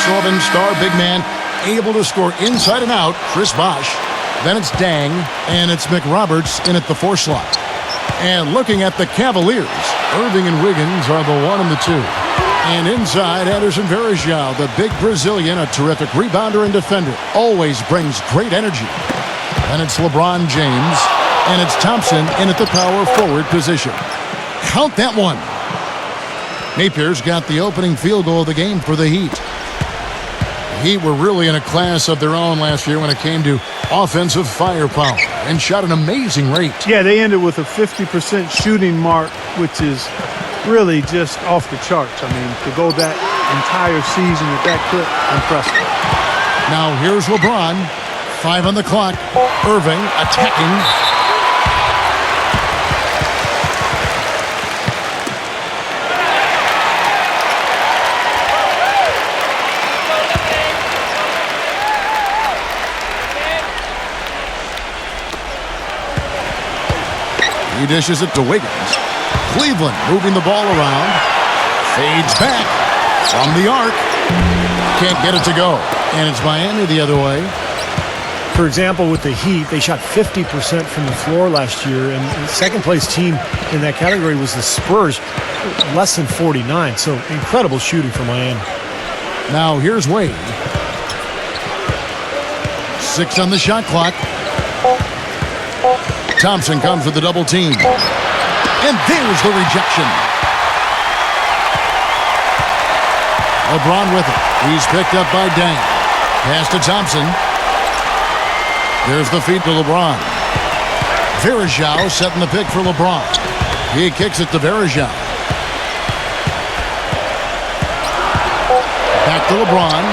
6'11" star big man, able to score inside and out, Chris Bosh. Then it's Dang, and it's McRoberts in at the 4 slot. And looking at the Cavaliers, Irving and Wiggins are the 1 and the 2. And inside, Anderson Varejao, the big Brazilian, a terrific rebounder and defender, always brings great energy. And it's LeBron James, and it's Thompson in at the power forward position. Count that one. Napier's got the opening field goal of the game for the Heat. The Heat were really in a class of their own last year when it came to offensive firepower and shot an amazing rate. Yeah, they ended with a 50% shooting mark, which is really just off the charts. I mean, to go that entire season at that clip, impressive. Now here's LeBron. 5 on the clock. Irving attacking. He dishes it to Wiggins. Cleveland moving the ball around. Fades back from the arc. Can't get it to go. And it's Miami the other way. For example, with the Heat, they shot 50% from the floor last year, and the second-place team in that category was the Spurs, less than 49. So incredible shooting for Miami. Now here's Wade. 6 on the shot clock. Thompson comes with the double team. And there's the rejection. LeBron with it. He's picked up by Dang. Pass to Thompson. There's the feed to LeBron. Varejao setting the pick for LeBron. He kicks it to Varejao. Back to LeBron.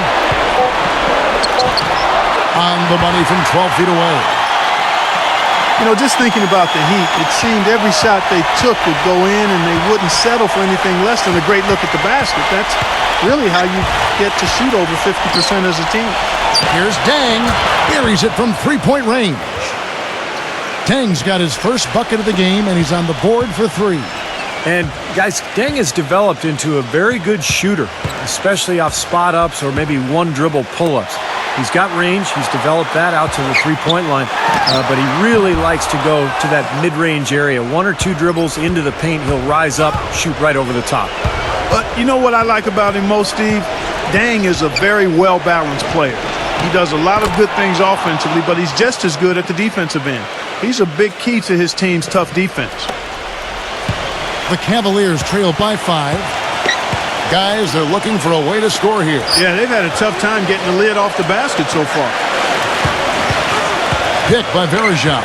On the money from 12 feet away. You know, just thinking about the Heat, it seemed every shot they took would go in and they wouldn't settle for anything less than a great look at the basket. That's really how you get to shoot over 50% as a team. Here's Dang. Buries it from three-point range. Dang's got his first bucket of the game, and he's on the board for 3. And, guys, Dang has developed into a very good shooter, especially off spot-ups or maybe one-dribble pull-ups. He's got range. He's developed that out to the three-point line, but he really likes to go to that mid-range area. 1 or 2 dribbles into the paint, he'll rise up, shoot right over the top. But you know what I like about him most, Steve? Dang is a very well-balanced player. He does a lot of good things offensively, but he's just as good at the defensive end. He's a big key to his team's tough defense. The Cavaliers trail by 5. Guys, they're looking for a way to score here. Yeah, they've had a tough time getting the lid off the basket so far. Pick by Varejao.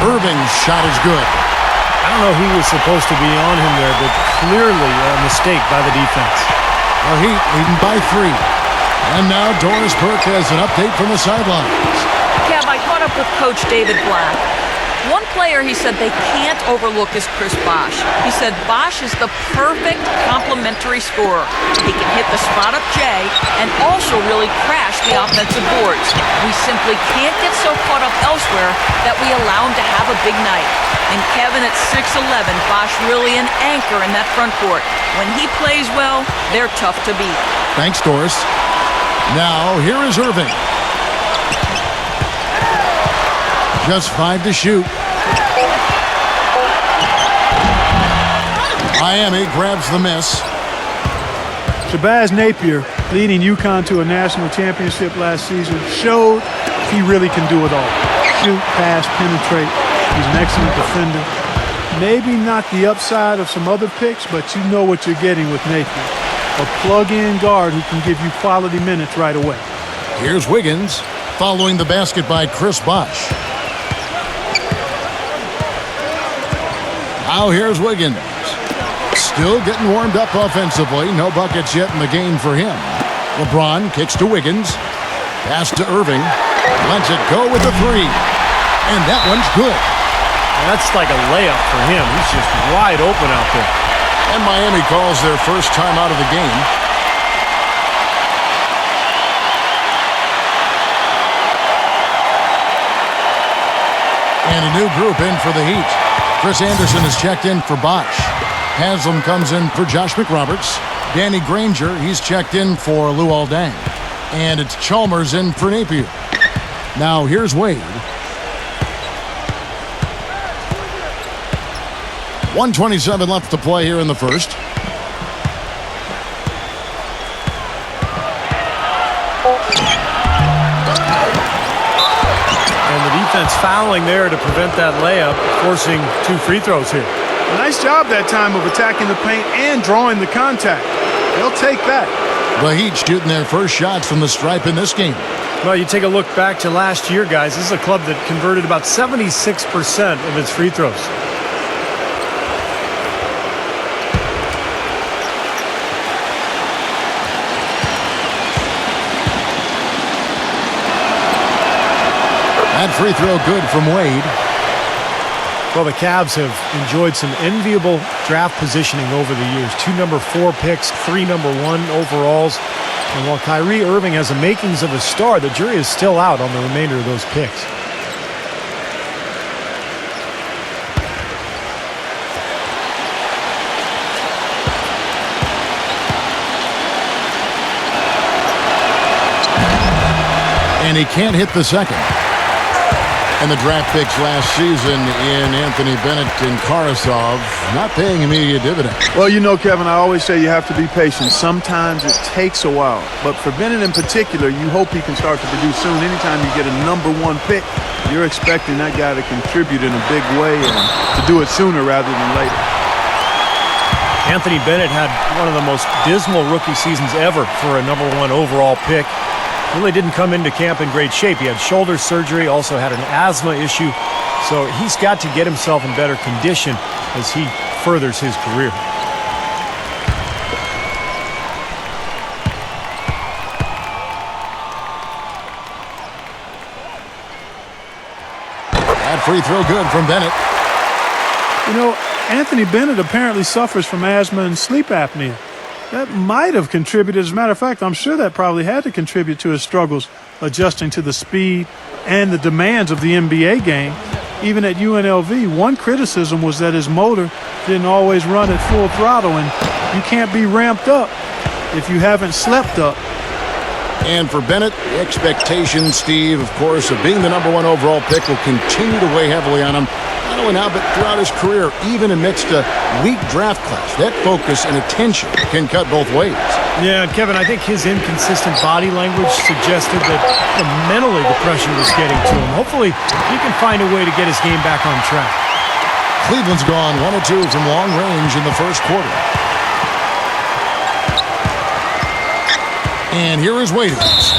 Irving's shot is good. I don't know who was supposed to be on him there, but clearly a mistake by the defense. The Heat leading by 3. And now Doris Burke has an update from the sidelines. Kev, I caught up with Coach David Black. One player he said they can't overlook is Chris Bosh. He said Bosh is the perfect complementary scorer. He can hit the spot-up J and also really crash the offensive boards. We simply can't get so caught up elsewhere that we allow him to have a big night. And Kevin, at 6'11", Bosh really an anchor in that front court. When he plays well, they're tough to beat. Thanks, Doris. Now, here is Irving. Just 5 to shoot. Miami grabs the miss. Shabazz Napier, leading UConn to a national championship last season, showed he really can do it all. Shoot, pass, penetrate. He's an excellent defender. Maybe not the upside of some other picks, but you know what you're getting with Napier. A plug-in guard who can give you quality minutes right away. Here's Wiggins, following the basket by Chris Bosh. Now here's Wiggins. Still getting warmed up offensively. No buckets yet in the game for him. LeBron kicks to Wiggins. Pass to Irving. Lets it go with the 3. And that one's good. That's like a layup for him. He's just wide open out there. And Miami calls their first time out of the game. And a new group in for the Heat. Chris Anderson is checked in for Bosh. Haslam comes in for Josh McRoberts. Danny Granger, he's checked in for Luol Deng. And it's Chalmers in for Napier. Now here's Wade. 1:27 left to play here in the first. And the defense fouling there to prevent that layup, forcing 2 free throws here. Nice job that time of attacking the paint and drawing the contact. They'll take that. The Heat shooting their first shots from the stripe in this game. Well, you take a look back to last year, guys. This is a club that converted about 76% of its free throws. That free throw good from Wade. Well, the Cavs have enjoyed some enviable draft positioning over the years. 2 number 4 picks, 3 number 1 overalls. And while Kyrie Irving has the makings of a star, the jury is still out on the remainder of those picks. And he can't hit the second. And the draft picks last season in Anthony Bennett and Karasov not paying immediate dividends. Well, you know, Kevin, I always say you have to be patient. Sometimes it takes a while. But for Bennett in particular, you hope he can start to produce soon. Anytime you get a number 1 pick, you're expecting that guy to contribute in a big way and to do it sooner rather than later. Anthony Bennett had one of the most dismal rookie seasons ever for a number 1 overall pick. Really didn't come into camp in great shape. He had shoulder surgery, also had an asthma issue. So he's got to get himself in better condition as he furthers his career. That free throw good from Bennett. You know, Anthony Bennett apparently suffers from asthma and sleep apnea. That might have contributed. As a matter of fact, I'm sure that probably had to contribute to his struggles adjusting to the speed and the demands of the NBA game. Even at UNLV, one criticism was that his motor didn't always run at full throttle, and you can't be ramped up if you haven't slept up. And for Bennett, the expectation, Steve, of course, of being the number 1 overall pick will continue to weigh heavily on him. Not only now, but throughout his career, even amidst a weak draft class. That focus and attention can cut both ways. Yeah, and Kevin, I think his inconsistent body language suggested that mentally the pressure was getting to him. Hopefully, he can find a way to get his game back on track. Cleveland's gone 1 of 2 from long range in the first quarter. And here is Waiters.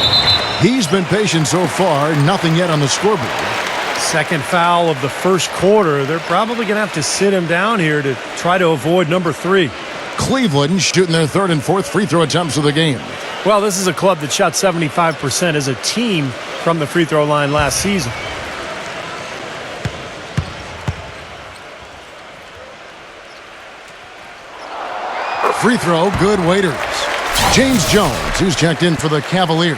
He's been patient so far, nothing yet on the scoreboard. Second foul of the first quarter. They're probably going to have to sit him down here to try to avoid number 3. Cleveland shooting their 3rd and 4th free throw attempts of the game. Well, this is a club that shot 75% as a team from the free throw line last season. Free throw, good. Waiters. James Jones, who's checked in for the Cavaliers.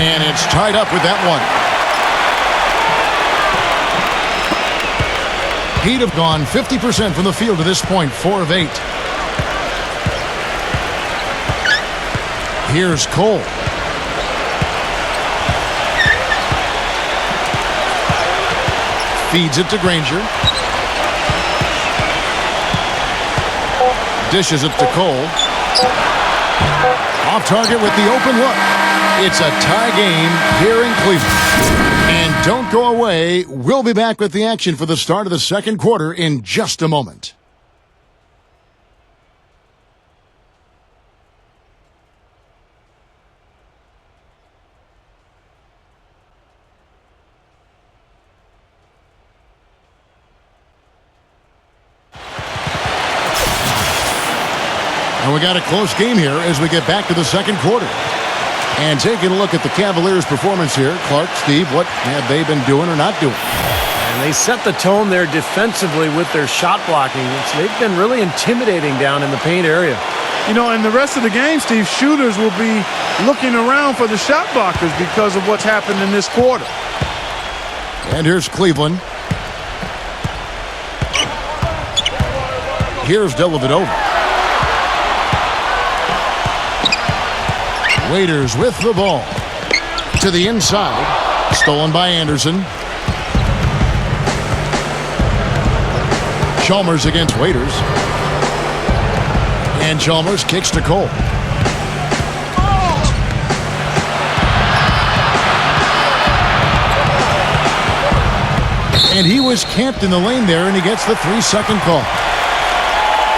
And it's tied up with that one. Heat have gone 50% from the field to this point, 4 of 8. Here's Cole. Feeds it to Granger. Dishes it to Cole. Off target with the open look. It's a tie game here in Cleveland. And don't go away. We'll be back with the action for the start of the second quarter in just a moment. And we got a close game here as we get back to the second quarter. And taking a look at the Cavaliers' performance here, Clark, Steve, what have they been doing or not doing? And And they set the tone there defensively with their shot blocking. They've been really intimidating down in the paint area. You know, in the rest of the game, Steve, shooters will be looking around for the shot blockers because of what's happened in this quarter. And here's Cleveland. Here's Dellavedova. Waiters with the ball. To the inside. Stolen by Anderson. Chalmers against Waiters. And Chalmers kicks to Cole. And he was camped in the lane there, and he gets the 3-second call.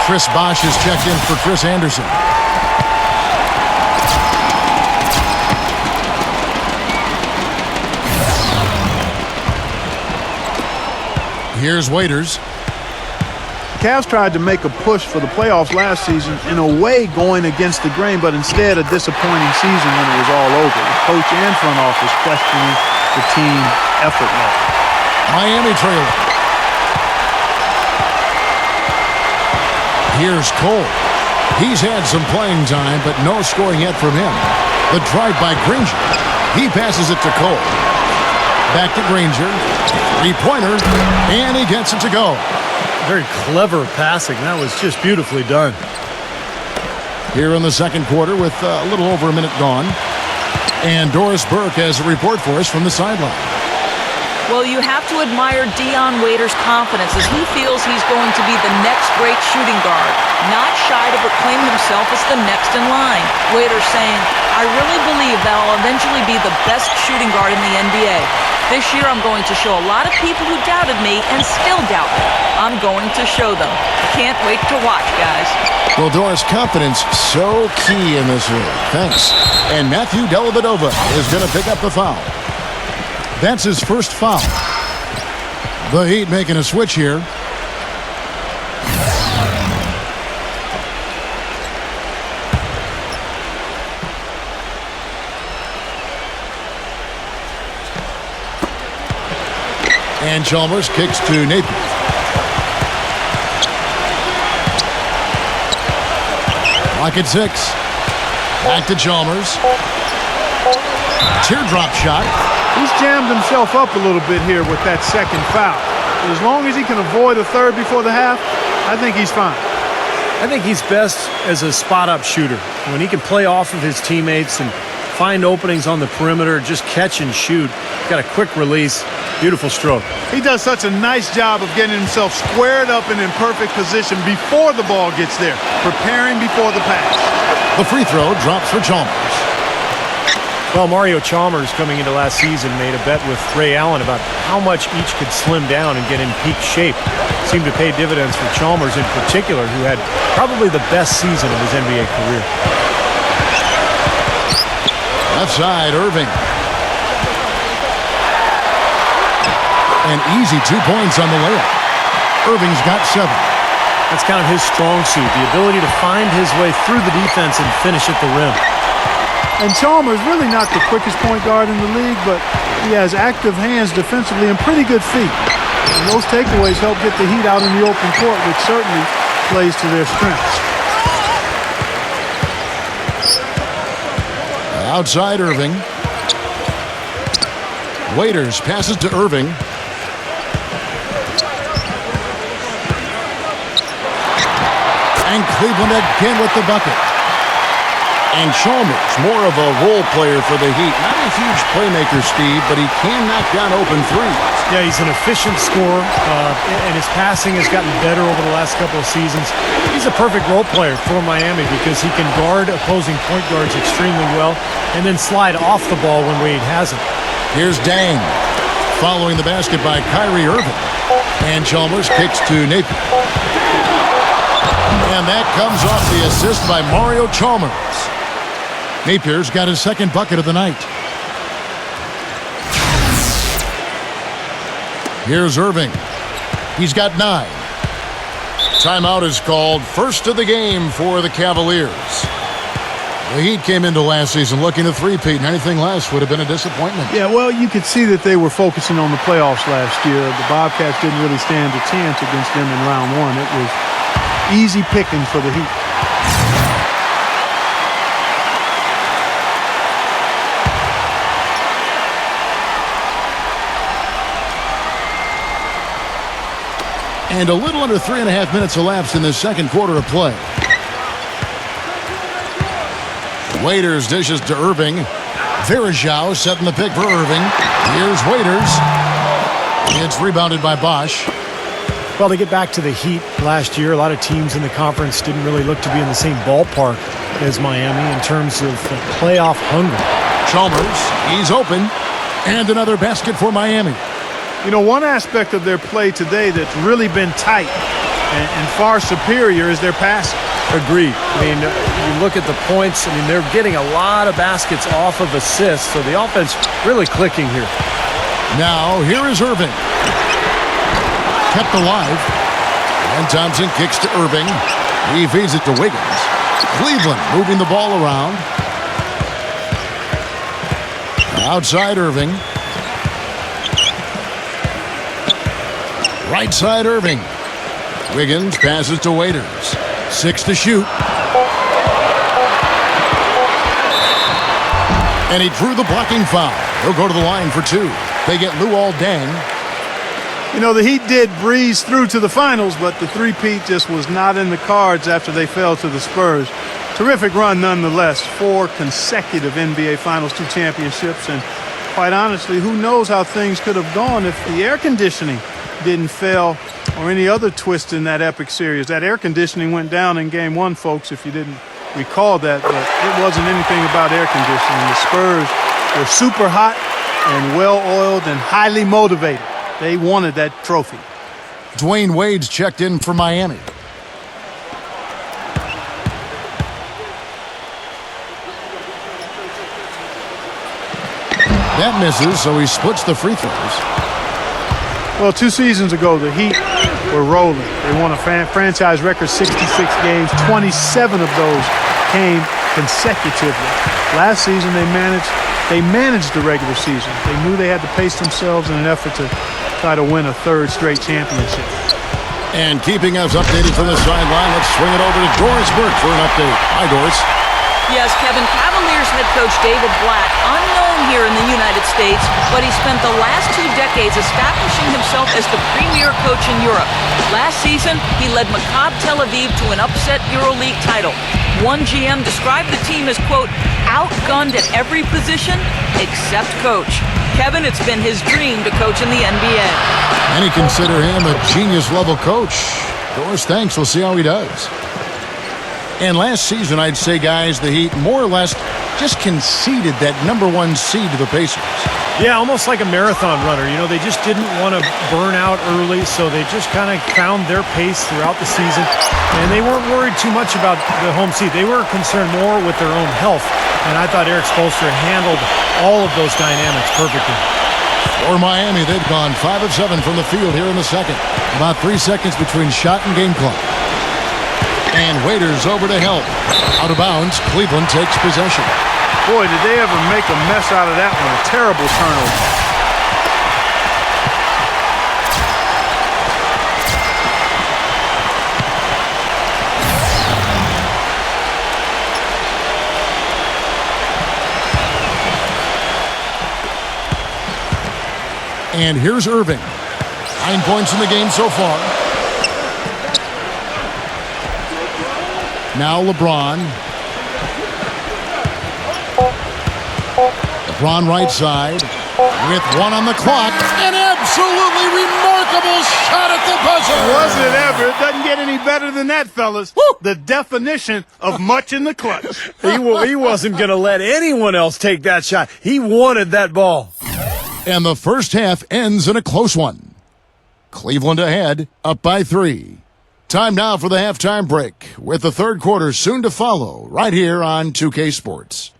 Chris Bosh is checked in for Chris Anderson. Here's Waiters. Cavs tried to make a push for the playoffs last season, in a way going against the grain, but instead a disappointing season when it was all over. The coach and front office questioning the team effort level. Miami trailing. Here's Cole. He's had some playing time, but no scoring yet from him. The drive by Granger. He passes it to Cole. Back to Granger. Three-pointer, and he gets it to go. Very clever passing. That was just beautifully done. Here in the second quarter with a little over a minute gone. And Doris Burke has a report for us from the sideline. Well, you have to admire Dion Waiters' confidence as he feels he's going to be the next great shooting guard. Not shy to proclaim himself as the next in line. Waiters saying, I really believe that I'll eventually be the best shooting guard in the NBA. This year I'm going to show a lot of people who doubted me and still doubt me. I'm going to show them. Can't wait to watch, guys. Well, Doris, confidence so key in this league. Thanks. And Matthew Dellavedova is going to pick up the foul. That's his first foul. The Heat making a switch here. And Chalmers kicks to Napier. Lock at 6. Back to Chalmers. Teardrop shot. He's jammed himself up a little bit here with that second foul. As long as he can avoid a third before the half, I think he's fine. I think he's best as a spot-up shooter. When he can play off of his teammates and find openings on the perimeter, just catch and shoot. Got a quick release. Beautiful stroke. He does such a nice job of getting himself squared up and in perfect position before the ball gets there, preparing before the pass. The free throw drops for Chalmers. Well, Mario Chalmers, coming into last season, made a bet with Ray Allen about how much each could slim down and get in peak shape. Seemed to pay dividends for Chalmers in particular, who had probably the best season of his NBA career. Left side, Irving. An easy 2 points on the layup. Irving's got 7. That's kind of his strong suit, the ability to find his way through the defense and finish at the rim. And Chalmers really not the quickest point guard in the league, but he has active hands defensively and pretty good feet. And those takeaways help get the Heat out in the open court, which certainly plays to their strengths. Outside Irving. Waiters passes to Irving. And Cleveland again with the bucket. And Chalmers, more of a role player for the Heat. Not a huge playmaker, Steve, but he can knock down open threes. Yeah, he's an efficient scorer, and his passing has gotten better over the last couple of seasons. He's a perfect role player for Miami because he can guard opposing point guards extremely well and then slide off the ball when Wade has it. Here's Dang, following the basket by Kyrie Irving. And Chalmers kicks to Napier. And that comes off the assist by Mario Chalmers. Napier's got his second bucket of the night. Here's Irving. He's got 9. Timeout is called. First of the game for the Cavaliers. The Heat came into last season looking to three-peat, and anything less would have been a disappointment. Yeah, well, you could see that they were focusing on the playoffs last year. The Bobcats didn't really stand a chance against them in round one. It was easy picking for the Heat. And a little under 3.5 minutes elapsed in the second quarter of play. Waiters dishes to Irving. Verajao setting the pick for Irving. Here's Waiters. It's rebounded by Bosch. Well, to get back to the Heat last year, a lot of teams in the conference didn't really look to be in the same ballpark as Miami in terms of playoff hunger. Chalmers, he's open. And another basket for Miami. You know, one aspect of their play today that's really been tight and far superior is their passing. Agreed. I mean, you look at the points, I mean, they're getting a lot of baskets off of assists, so the offense really clicking here. Now, here is Irving. Kept alive. And Thompson kicks to Irving. He feeds it to Wiggins. Cleveland moving the ball around. Outside Irving. Right side Irving. Wiggins passes to Waiters. 6 to shoot. And he drew the blocking foul. He'll go to the line for 2. They get Luol Deng. You know, the Heat did breeze through to the finals, but the three-peat just was not in the cards after they fell to the Spurs. Terrific run nonetheless. 4 consecutive NBA Finals, 2 championships, and quite honestly, who knows how things could have gone if the air conditioning didn't fail or any other twist in that epic series. That air conditioning went down in Game 1, folks, if you didn't recall that, but it wasn't anything about air conditioning. The Spurs were super hot and well-oiled and highly motivated. They wanted that trophy. Dwayne Wade's checked in for Miami. That misses, so he splits the free throws. Well, 2 seasons ago, the Heat were rolling. They won a franchise record 66 games. 27 of those came consecutively. Last season, they managed the regular season. They knew they had to pace themselves in an effort to try to win a 3rd straight championship. And keeping us updated from the sideline, let's swing it over to Doris Burke for an update. Hi, Doris. Yes, Kevin, Cavaliers head coach David Blatt, unknown here in the United States, but he spent the last 2 decades establishing himself as the premier coach in Europe. Last season, he led Maccabi Tel Aviv to an upset EuroLeague title. One GM described the team as, quote, outgunned at every position except coach. Kevin, it's been his dream to coach in the NBA. Many consider him a genius-level coach. Doris, thanks. We'll see how he does. And last season, I'd say, guys, the Heat more or less just conceded that #1 seed to the Pacers. Yeah, almost like a marathon runner. You know, they just didn't want to burn out early, so they just kind of found their pace throughout the season. And they weren't worried too much about the home seed. They were concerned more with their own health. And I thought Eric Spoelstra handled all of those dynamics perfectly. For Miami, they've gone 5 of 7 from the field here in the second. About 3 seconds between shot and game clock. And Waiters over to help. Out of bounds, Cleveland takes possession. Boy, did they ever make a mess out of that one. A terrible turnover. And here's Irving. 9 points in the game so far. Now LeBron. LeBron right side with 1 on the clock. An absolutely remarkable shot at the buzzer. Was it ever? It doesn't get any better than that, fellas. Woo! The definition of much in the clutch. He wasn't going to let anyone else take that shot. He wanted that ball. And the first half ends in a close one. Cleveland ahead, up by 3. Time now for the halftime break, with the third quarter soon to follow, right here on 2K Sports.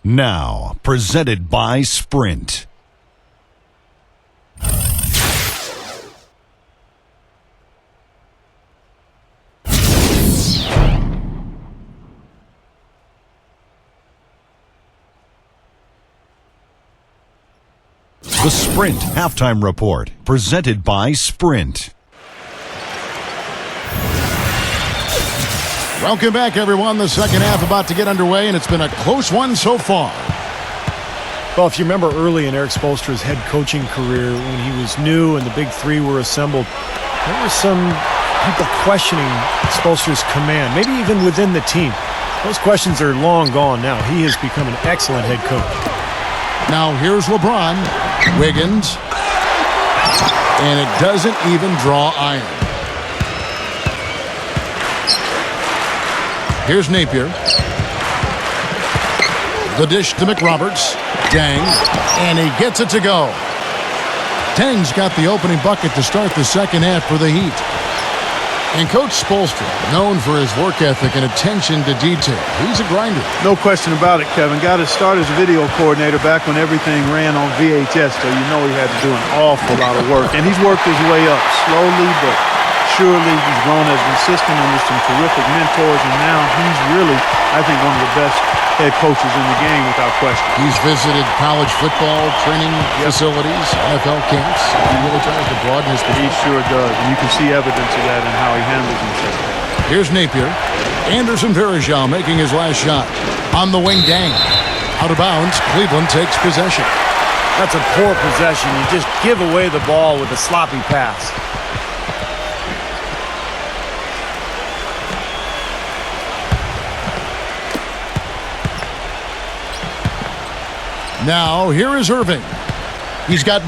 Now, presented by Sprint. The Sprint Halftime Report, presented by Sprint. Welcome back, everyone. The second half about to get underway, and it's been a close one so far. Well, if you remember early in Eric Spoelstra's head coaching career, when he was new and the big three were assembled, there were some people questioning Spoelstra's command, maybe even within the team. Those questions are long gone now. He has become an excellent head coach. Now here's LeBron, Wiggins, and it doesn't even draw iron. Here's Napier. The dish to McRoberts. Dang, and he gets it to go. Dang's got the opening bucket to start the second half for the Heat. And Coach Spoelstra, known for his work ethic and attention to detail. He's a grinder. No question about it, Kevin. Got his start as a video coordinator back when everything ran on VHS, so you know he had to do an awful lot of work. And he's worked his way up slowly, but surely. He's grown as an assistant under some terrific mentors, and now he's really, I think, one of the best head coaches in the game without question. He's visited college football training facilities, NFL camps. He really tries to broaden his perspective. He sure does, and you can see evidence of that in how he handles himself. Here's Napier. Anderson Varejao making his last shot. On the wing, Dang. Out of bounds, Cleveland takes possession. That's a poor possession. You just give away the ball with a sloppy pass. Now, here is Irving. He's got 9.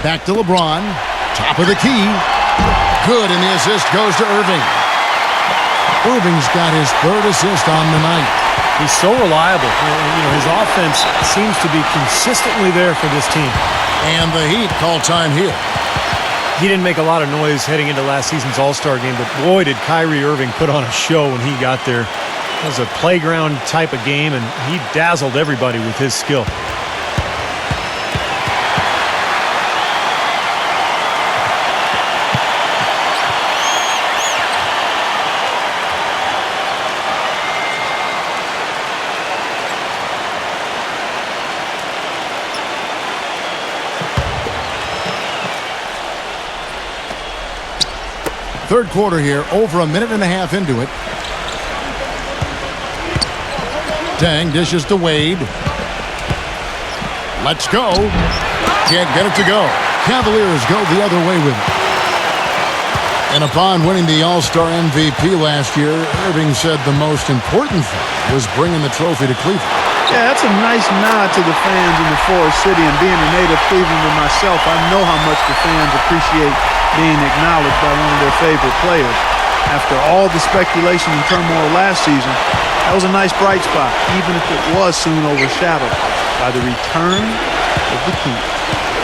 Back to LeBron. Top of the key. Good, and the assist goes to Irving. Irving's got his 3rd assist on the night. He's so reliable. His offense seems to be consistently there for this team. And the Heat call time here. He didn't make a lot of noise heading into last season's All-Star game, but boy, did Kyrie Irving put on a show when he got there. It was a playground type of game, and he dazzled everybody with his skill. Third quarter here, over a minute and a half into it. Dang dishes to Wade. Let's go. Can't get it to go. Cavaliers go the other way with it. And upon winning the All-Star MVP last year, Irving said the most important thing was bringing the trophy to Cleveland. Yeah, that's a nice nod to the fans in the Forest City, and being a native Clevelander myself, I know how much the fans appreciate being acknowledged by one of their favorite players. After all the speculation and turmoil last season, that was a nice bright spot, even if it was soon overshadowed by the return of the King.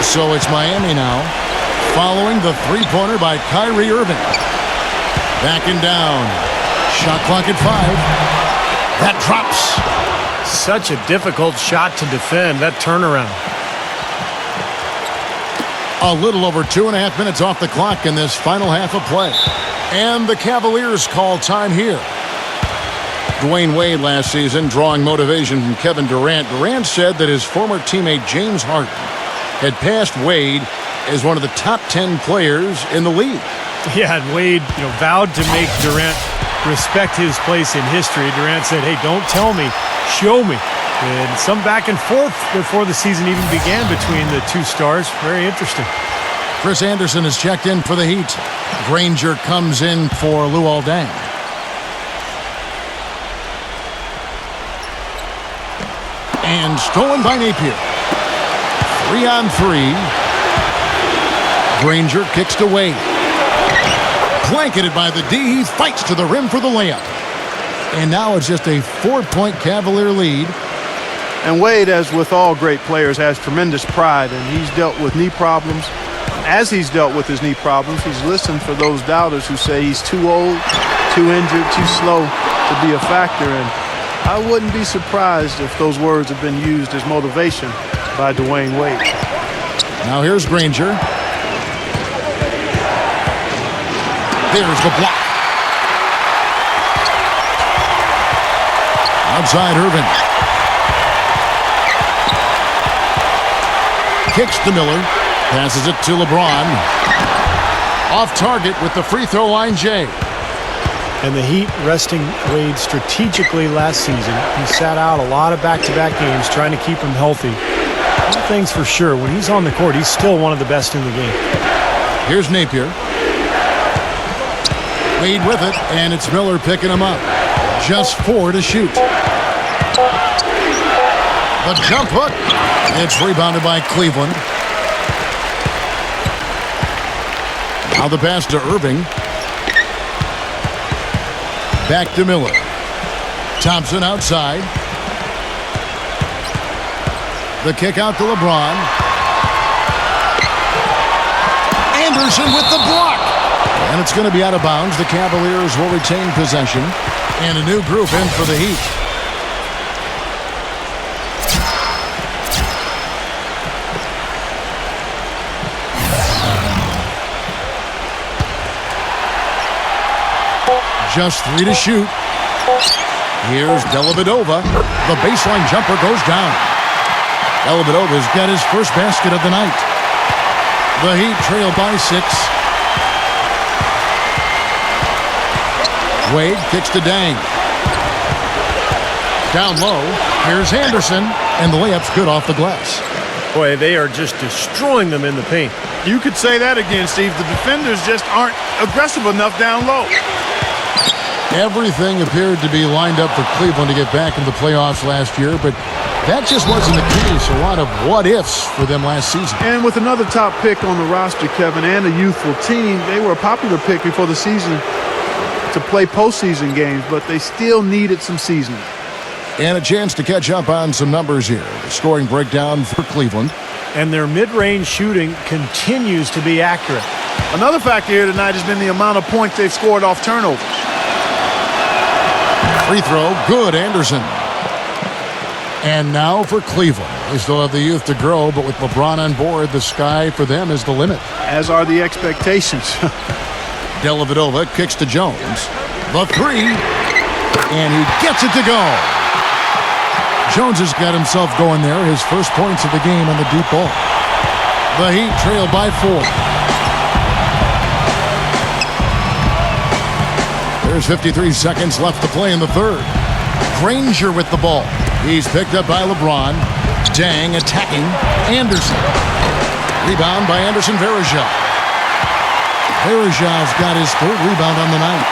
So it's Miami now, following the three-pointer by Kyrie Irving. Backing down. Shot clock at 5. That drops. Such a difficult shot to defend, that turnaround. A little over 2.5 minutes off the clock in this final half of play. And the Cavaliers call time here. Dwayne Wade last season drawing motivation from Kevin Durant. Durant said that his former teammate James Harden had passed Wade as one of the top 10 players in the league. Yeah, and Wade vowed to make Durant respect his place in history. Durant said, hey, don't tell me, show me. And some back and forth before the season even began between the two stars. Very interesting. Chris Anderson has checked in for the Heat. Granger comes in for Luol Deng. And stolen by Napier. 3-on-3. Granger kicks to Wade. Blanketed by the D. He fights to the rim for the layup. And now it's just a 4-point Cavalier lead. And Wade, as with all great players, has tremendous pride, and he's dealt with knee problems. As he's dealt with his knee problems, he's listened for those doubters who say he's too old, too injured, too slow to be a factor. And I wouldn't be surprised if those words have been used as motivation by Dwayne Wade. Now here's Granger. There's the block. Outside Irving. kicks to Miller. Passes it to LeBron. Off target with the free throw line, Jay. And the Heat resting Wade strategically last season. He sat out a lot of back-to-back games trying to keep him healthy. One thing's for sure, when he's on the court, he's still one of the best in the game. Here's Napier. Wade with it, and it's Miller picking him up. Just 4 to shoot. The jump hook. It's rebounded by Cleveland. Now the pass to Irving. Back to Miller. Thompson outside. The kick out to LeBron. Anderson with the block. And it's going to be out of bounds. The Cavaliers will retain possession. And a new group in for the Heat. Just 3 to shoot. Here's Dellavedova. The baseline jumper goes down. Dellavedova's got his first basket of the night. The Heat trail by 6. Wade kicks to Dang. Down low. Here's Anderson. And the layup's good off the glass. Boy, they are just destroying them in the paint. You could say that again, Steve. The defenders just aren't aggressive enough down low. Everything appeared to be lined up for Cleveland to get back into the playoffs last year, but that just wasn't the case. A lot of what-ifs for them last season. And with another top pick on the roster, Kevin, and a youthful team, they were a popular pick before the season to play postseason games, but they still needed some seasoning. And a chance to catch up on some numbers here. The scoring breakdown for Cleveland. And their mid-range shooting continues to be accurate. Another factor here tonight has been the amount of points they've scored off turnovers. Free throw, good, Anderson. And now for Cleveland. They still have the youth to grow, but with LeBron on board, the sky for them is the limit. As are the expectations. Dellavedova kicks to Jones. The 3. And he gets it to go. Jones has got himself going there. His first points of the game on the deep ball. The Heat trail by 4. There's 53 seconds left to play in the third. Granger with the ball. He's picked up by LeBron. Dang attacking Anderson. Rebound by Anderson Varejao. Varejau's got his 3rd rebound on the night.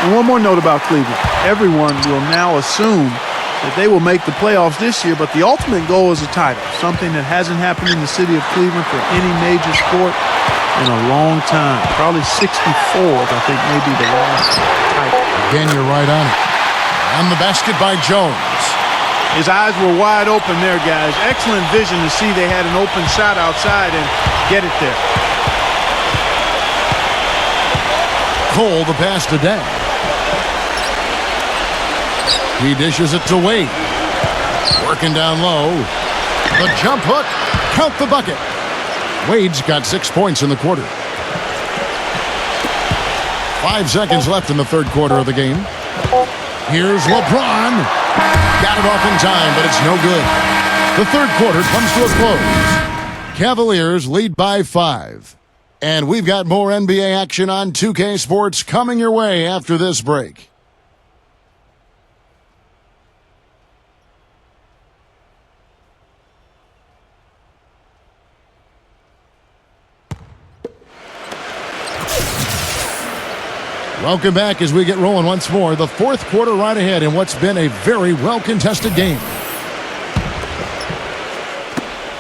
And one more note about Cleveland. Everyone will now assume that they will make the playoffs this year, but the ultimate goal is a title, something that hasn't happened in the city of Cleveland for any major sport in a long time. Probably 64th, I think, may be the last title. Again, you're right on it. On the basket by Jones. His eyes were wide open there, guys. Excellent vision to see they had an open shot outside and get it there. Cole the pass to Dang. He dishes it to Wade. Working down low. The jump hook. Count the bucket. Wade's got 6 points in the quarter. 5 seconds left in the third quarter of the game. Here's LeBron. Got it off in time, but it's no good. The third quarter comes to a close. Cavaliers lead by 5. And we've got more NBA action on 2K Sports coming your way after this break. Welcome back as we get rolling once more. The fourth quarter right ahead in what's been a very well-contested game.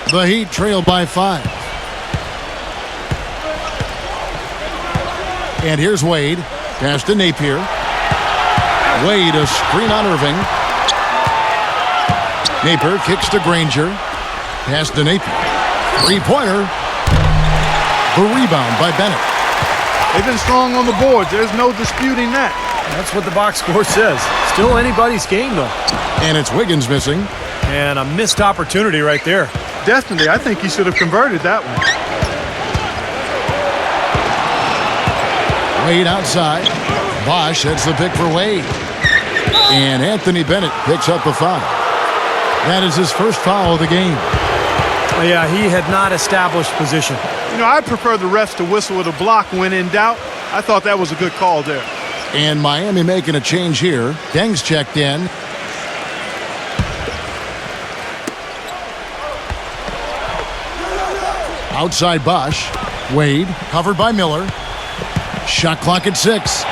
The Heat trail by 5. And here's Wade. Pass to Napier. Wade, a screen on Irving. Napier kicks to Granger. Pass to Napier. Three-pointer. The rebound by Bennett. They've been strong on the boards. There's no disputing that. That's what the box score says. Still anybody's game, though. And it's Wiggins missing. And a missed opportunity right there. Definitely. I think he should have converted that one. Wade outside. Bosch heads the pick for Wade. And Anthony Bennett picks up the foul. That is his first foul of the game. Yeah, he had not established position. You know, I prefer the refs to whistle with a block when in doubt. I thought that was a good call there. And Miami making a change here. Deng's checked in. Outside Bosch. Wade covered by Miller. Shot clock at 6.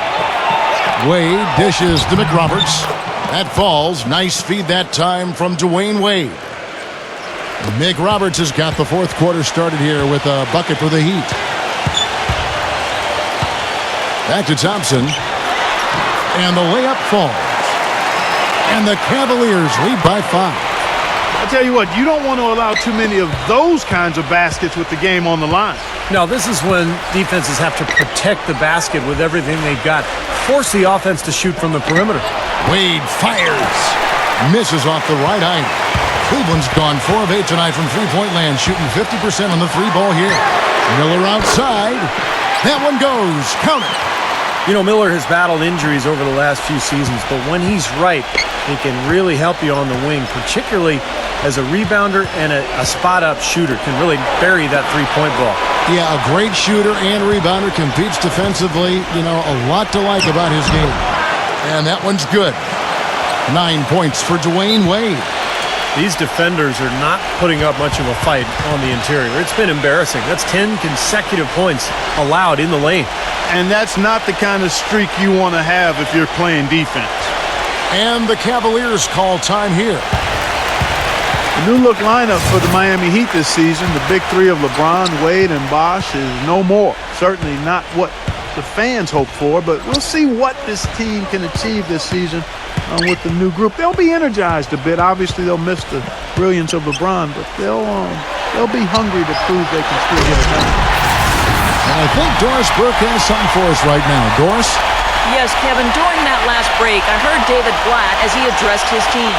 Wade dishes to McRoberts. That falls. Nice feed that time from Dwayne Wade. McRoberts has got the fourth quarter started here with a bucket for the Heat. Back to Thompson. And the layup falls. And the Cavaliers lead by 5. I tell you what, you don't want to allow too many of those kinds of baskets with the game on the line. Now, this is when defenses have to protect the basket with everything they've got. Force the offense to shoot from the perimeter. Wade fires. Misses off the right eye. Cleveland's gone 4 of 8 tonight from three-point land, shooting 50% on the three ball here. Miller outside. That one goes. Count it. You know, Miller has battled injuries over the last few seasons, but when he's right, he can really help you on the wing, particularly as a rebounder and a spot-up shooter. Can really bury that three-point ball. Yeah, a great shooter and rebounder, competes defensively. You know, a lot to like about his game. And that one's good. 9 points for Dwayne Wade. These defenders are not putting up much of a fight on the interior. It's been embarrassing. That's 10 consecutive points allowed in the lane. And that's not the kind of streak you want to have if you're playing defense. And the Cavaliers call time here. The new look lineup for the Miami Heat this season, the big three of LeBron, Wade, and Bosch is no more. Certainly not what the fans hope for, but we'll see what this team can achieve this season with the new group. They'll be energized a bit. Obviously, they'll miss the brilliance of LeBron, but they'll be hungry to prove they can still get it done. And I think Doris Burke has something for us right now. Doris? Yes, Kevin, during that last break, I heard David Blatt as he addressed his team.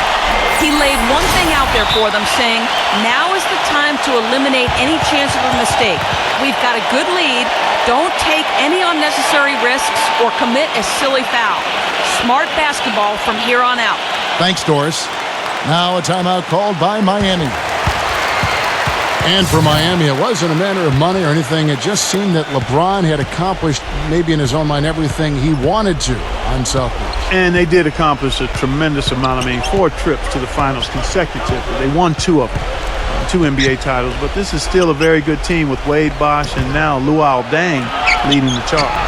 He laid one thing out there for them, saying, now is the time to eliminate any chance of a mistake. We've got a good lead. Don't take any unnecessary risks or commit a silly foul. Smart basketball from here on out. Thanks, Doris. Now a timeout called by Miami. And for Miami, it wasn't a matter of money or anything. It just seemed that LeBron had accomplished, maybe in his own mind, everything he wanted to on South Beach. And they did accomplish a tremendous amount. 4 trips to the finals consecutively. They won 2 of them, 2 NBA titles. But this is still a very good team with Wade, Bosch, and now Luol Deng leading the charge.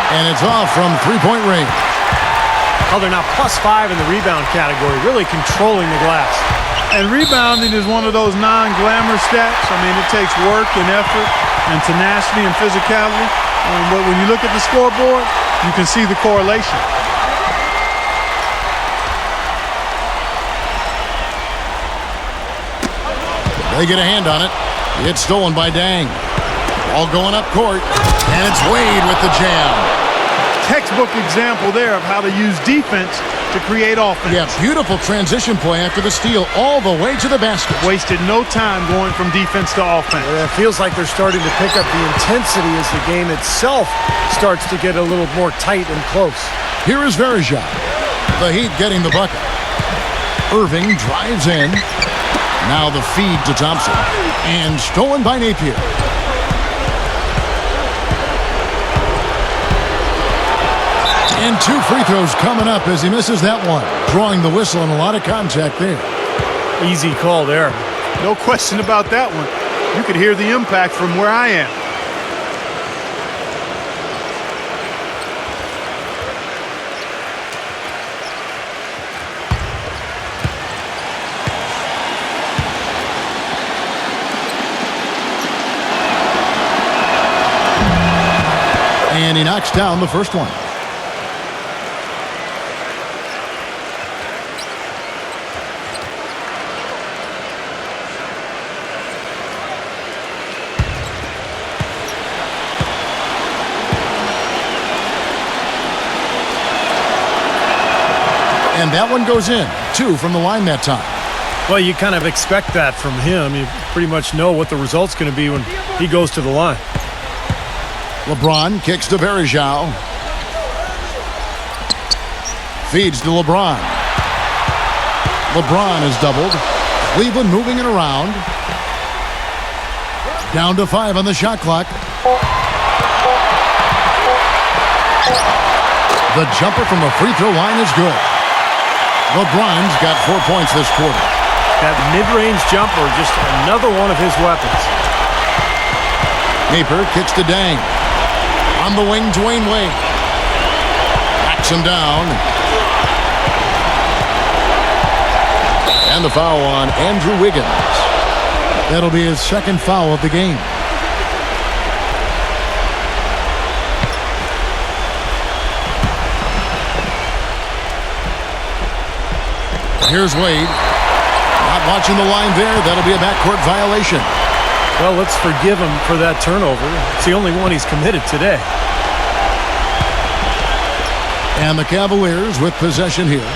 And it's off from three-point range. Oh, they're now +5 in the rebound category, really controlling the glass. And rebounding is one of those non-glamour stats. It takes work and effort and tenacity and physicality. But when you look at the scoreboard, you can see the correlation. They get a hand on it. It's stolen by Deng. All going up court. And it's Wade with the jam. Textbook example there of how to use defense to create offense. Yeah, beautiful transition play after the steal all the way to the basket. Wasted no time going from defense to offense. It feels like they're starting to pick up the intensity as the game itself starts to get a little more tight and close. Here is Verija. The Heat getting the bucket. Irving drives in. Now the feed to Thompson. And stolen by Napier. And 2 free throws coming up as he misses that one. Drawing the whistle and a lot of contact there. Easy call there. No question about that one. You could hear the impact from where I am. And he knocks down the first one. And that one goes in. 2 from the line that time. Well, you kind of expect that from him. You pretty much know what the result's going to be when he goes to the line. LeBron kicks to Verija. Feeds to LeBron. LeBron is doubled. Cleveland moving it around. Down to 5 on the shot clock. The jumper from the free throw line is good. LeBron's got 4 points this quarter. That mid-range jumper, just another one of his weapons. Napier kicks to Dang. On the wing, Dwayne Wade. Backs him down. And the foul on Andrew Wiggins. That'll be his second foul of the game. Here's Wade. Not watching the line there. That'll be a backcourt violation. Well, let's forgive him for that turnover. It's the only one he's committed today. And the Cavaliers with possession here.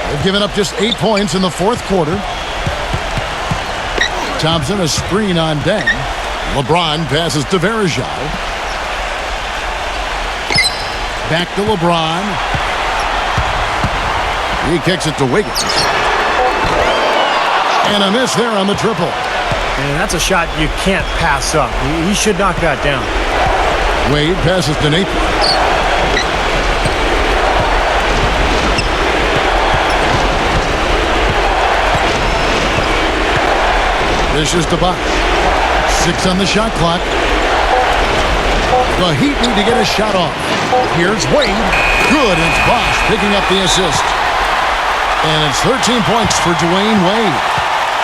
They've given up just 8 points in the fourth quarter. Thompson, a screen on Deng. LeBron passes to Verajao. Back to LeBron. He kicks it to Wiggins. And a miss there on the triple. And that's a shot you can't pass up. He should knock that down. Wade passes to Napier. This is to Bosh. 6 on the shot clock. The Heat need to get a shot off. Here's Wade. Good. It's Bosh picking up the assist. And it's 13 points for Dwayne Wade.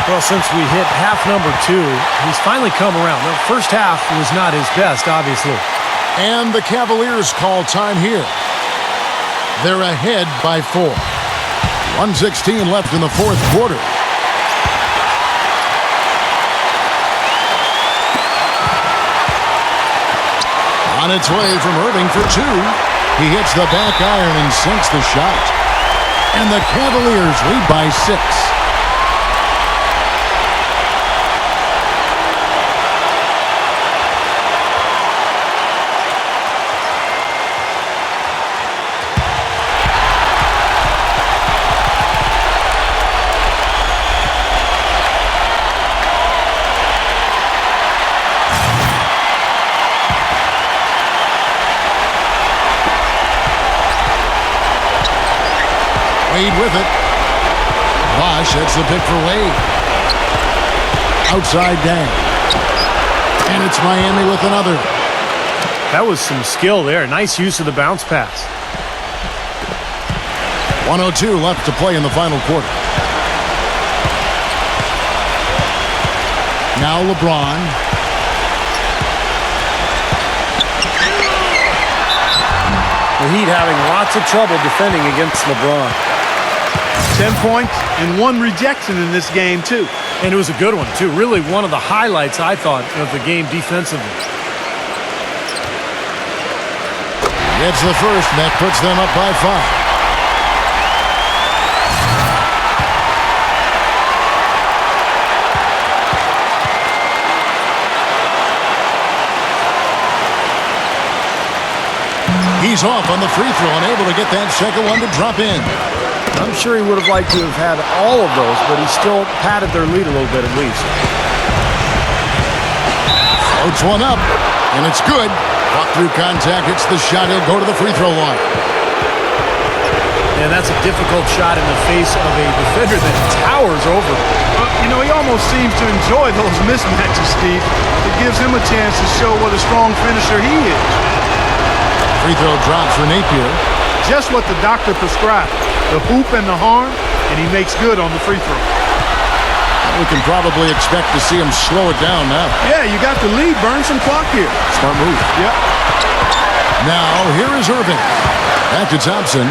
Well, since we hit half number 2, he's finally come around. The first half was not his best, obviously. And the Cavaliers call time here. They're ahead by 4. 1:16 left in the fourth quarter. On its way from Irving for 2. He hits the back iron and sinks the shot. And the Cavaliers lead by 6. Wade with it. Bosh hits the pick for Wade. Outside Dang. And it's Miami with another. That was some skill there. Nice use of the bounce pass. 1:02 left to play in the final quarter. Now LeBron. The Heat having lots of trouble defending against LeBron. 10 points and 1 rejection in this game, too. And it was a good one, too. Really one of the highlights, I thought, of the game defensively. Gets the first, and that puts them up by 5. He's off on the free throw and able to get that second one to drop in. I'm sure he would have liked to have had all of those, but he still padded their lead a little bit at least. Floats one up, and it's good. Caught through contact, hits the shot. He'll go to the free throw line. And that's a difficult shot in the face of a defender that towers over. Well, you know, he almost seems to enjoy those mismatches, Steve. It gives him a chance to show what a strong finisher he is. Free throw drops for Napier. Just what the doctor prescribed. The hoop and the harm, and he makes good on the free throw. We can probably expect to see him slow it down now. Yeah, you got the lead. Burn some clock here. Smart move. Yep. Now, here is Irving. Back to Thompson.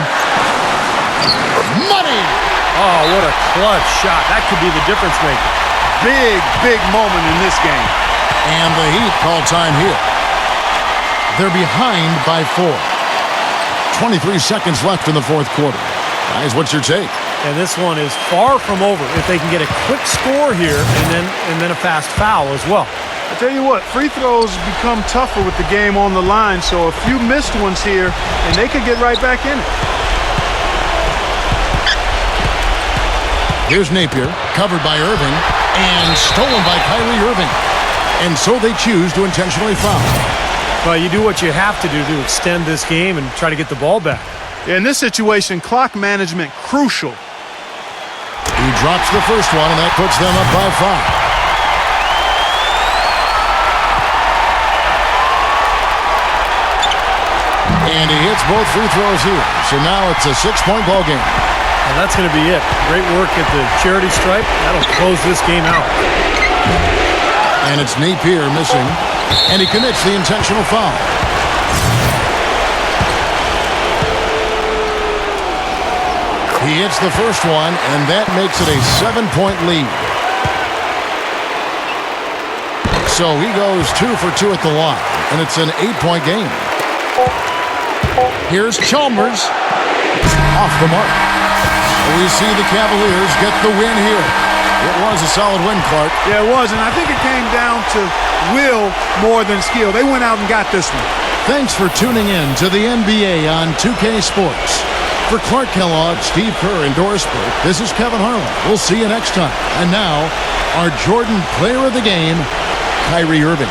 Money! Oh, what a clutch shot. That could be the difference maker. Big moment in this game. And the Heat call time here. They're behind by 4. 23 seconds left in the fourth quarter. Guys, what's your take? And this one is far from over. If they can get a quick score here and then a fast foul as well. I tell you what, free throws become tougher with the game on the line, so a few missed ones here, and they could get right back in it. Here's Napier, covered by Irving, and stolen by Kyrie Irving. And so they choose to intentionally foul. Well, you do what you have to do to extend this game and try to get the ball back. In this situation, clock management crucial. He drops the first one, and that puts them up by 5. And he hits both free throws here. So now it's a 6-point ball game. And that's going to be it. Great work at the charity stripe. That'll close this game out. And it's Napier missing. And he commits the intentional foul. He hits the first one, and that makes it a 7-point lead. So he goes 2 for 2 at the line, and it's an 8-point game. Here's Chalmers. Off the mark. We see the Cavaliers get the win here. It was a solid win, Clark. Yeah, it was, and I think it came down to will more than skill. They went out and got this one. Thanks for tuning in to the NBA on 2K Sports. For Clark Kellogg, Steve Kerr, and Doris Burke, this is Kevin Harlan. We'll see you next time. And now, our Jordan Player of the Game, Kyrie Irving.